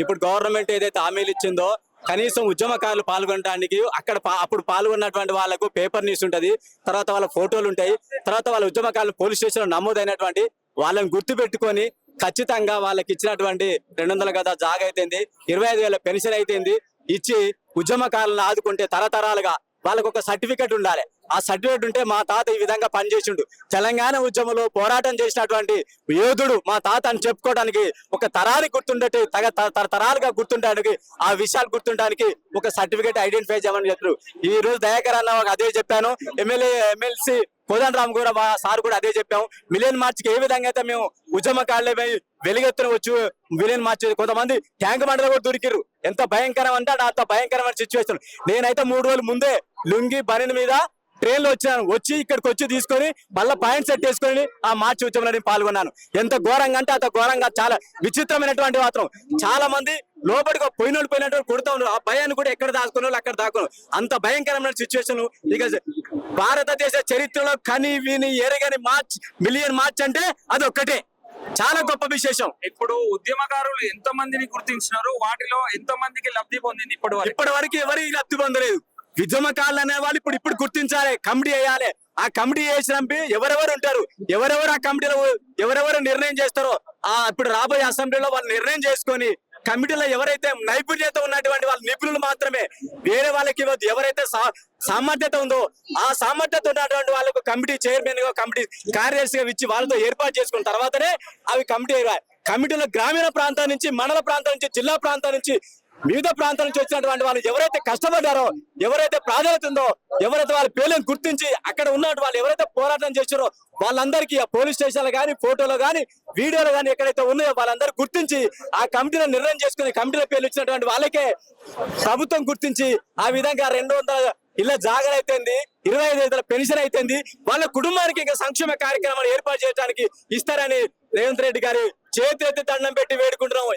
ఇప్పుడు గవర్నమెంట్ ఏదైతే హామీలు ఇచ్చిందో కనీసం ఉద్యమకారులు పాల్గొనడానికి అక్కడ అప్పుడు పాల్గొన్నటువంటి వాళ్ళకు పేపర్ న్యూస్ ఉంటది, తర్వాత వాళ్ళ ఫోటోలు ఉంటాయి, తర్వాత వాళ్ళ ఉద్యమకారులు పోలీస్ స్టేషన్ లో నమోదైనటువంటి వాళ్ళని గుర్తు పెట్టుకొని ఖచ్చితంగా వాళ్ళకి ఇచ్చినటువంటి 200 గజాల జాగా అయితేంది, 25,000 పెన్షన్ అయితేంది ఇచ్చి ఉద్యమకారులను ఆదుకుంటే తరతరాలుగా వాళ్ళకు ఒక సర్టిఫికెట్ ఉండాలి. ఆ సర్టిఫికెట్ ఉంటే మా తాత ఈ విధంగా పనిచేసిండు, తెలంగాణ ఉద్యమంలో పోరాటం చేసినటువంటి యోధుడు మా తాత అని చెప్పుకోవడానికి, ఒక తరానికి గుర్తుండేటి తరతరాలుగా గుర్తుండడానికి, ఆ విషయాలు గుర్తుండడానికి ఒక సర్టిఫికెట్ ఐడెంటిఫై చేయమని చెప్పారు. ఈ రోజు దయాకర్ అన్న అదే చెప్పాను, ఎమ్మెల్సీ కోదండ రామ్ కూడా సార్ కూడా అదే చెప్పాము. మిలియన్ మార్చికి ఏ విధంగా అయితే మేము ఉద్యమకారులపై వెలుగెత్తున వచ్చు మిలియన్ మార్చ్, కొంతమంది ట్యాంక్ మండలు కూడా దొరికిరు. ఎంత భయంకరం అంటే అంత భయంకరమైన సిచ్యువేషన్. నేనైతే 3 రోజుల ముందే లుంగి బనిన్ మీద ట్రైన్ లో వచ్చి ఇక్కడికి వచ్చి తీసుకొని మళ్ళీ పాయింట్ సెట్ చేసుకొని ఆ మార్చి ఉద్యమంలో పాల్గొన్నాను. ఎంత ఘోరంగా అంటే అంత ఘోరంగా, చాలా విచిత్రమైనటువంటి మాత్రం. చాలా మంది లోపలికి పోయినట్టు కొడుతా ఉన్నారు. ఆ భయాన్ని కూడా ఎక్కడ దాచుకున్న వాళ్ళు అక్కడ దాక్కున్నారు. అంత భయంకరమైన సిచ్యువేషన్. ఇక భారతదేశ చరిత్రలో కని విని ఎరగని మార్చ్, మిలియన్ మార్చ్ అంటే అది ఒక్కటే చాలా గొప్ప విశేషం. ఇప్పుడు ఉద్యమకారులు ఎంత మందిని గుర్తించినారు, వాటిలో ఎంత మందికి లబ్ధి పొందింది ఇప్పటి వరకు ఎవరికి లబ్ధి పొందలేదు. ఉద్యమకారులు అనే వాళ్ళు ఇప్పుడు గుర్తించాలి, కమిటీ వేయాలి. ఆ కమిటీ వేసినప్పుడు ఎవరెవరు ఉంటారు, ఎవరెవరు ఆ కమిటీలో ఎవరెవరు నిర్ణయం చేస్తారో ఇప్పుడు రాబోయే అసెంబ్లీలో వాళ్ళు నిర్ణయం చేసుకొని కమిటీలో ఎవరైతే నైపుణ్యత ఉన్నటువంటి వాళ్ళ నిపుణులు మాత్రమే, వేరే వాళ్ళకి ఇవ్వద్దు. ఎవరైతే సామర్థ్యత ఉందో ఆ సామర్థ్యత ఉన్నటువంటి వాళ్ళకు కమిటీ చైర్మన్ గా, కమిటీ కార్యదర్శిగా ఇచ్చి వాళ్ళతో ఏర్పాటు చేసుకున్న తర్వాతనే అవి కమిటీలో గ్రామీణ ప్రాంతాల నుంచి, మండల ప్రాంతాల నుంచి, జిల్లా ప్రాంతాల నుంచి, వివిధ ప్రాంతాల నుంచి వచ్చినటువంటి వాళ్ళు ఎవరైతే కష్టపడ్డారో, ఎవరైతే ప్రాధాన్యత ఉందో, ఎవరైతే వాళ్ళ పేర్లను గుర్తించి అక్కడ ఉన్నటువంటి వాళ్ళు ఎవరైతే పోరాటం చేశారో వాళ్ళందరికీ ఆ పోలీస్ స్టేషన్లు కానీ, ఫోటోలు కానీ, వీడియోలు కానీ ఎక్కడైతే ఉన్నాయో వాళ్ళందరూ గుర్తించి ఆ కమిటీలో నిర్ణయం చేసుకుని కమిటీల పేర్లు ఇచ్చినటువంటి వాళ్ళకే ప్రభుత్వం గుర్తించి ఆ విధంగా 200 ఇళ్ల జాగా అయితేంది, 25,000 పెన్షన్ అయితేంది, వాళ్ళ కుటుంబానికి ఇంకా సంక్షేమ కార్యక్రమాలు ఏర్పాటు చేయడానికి ఇస్తారని రేవంత్ రెడ్డి గారి చేతి దండం పెట్టి వేడుకుంటున్నాం.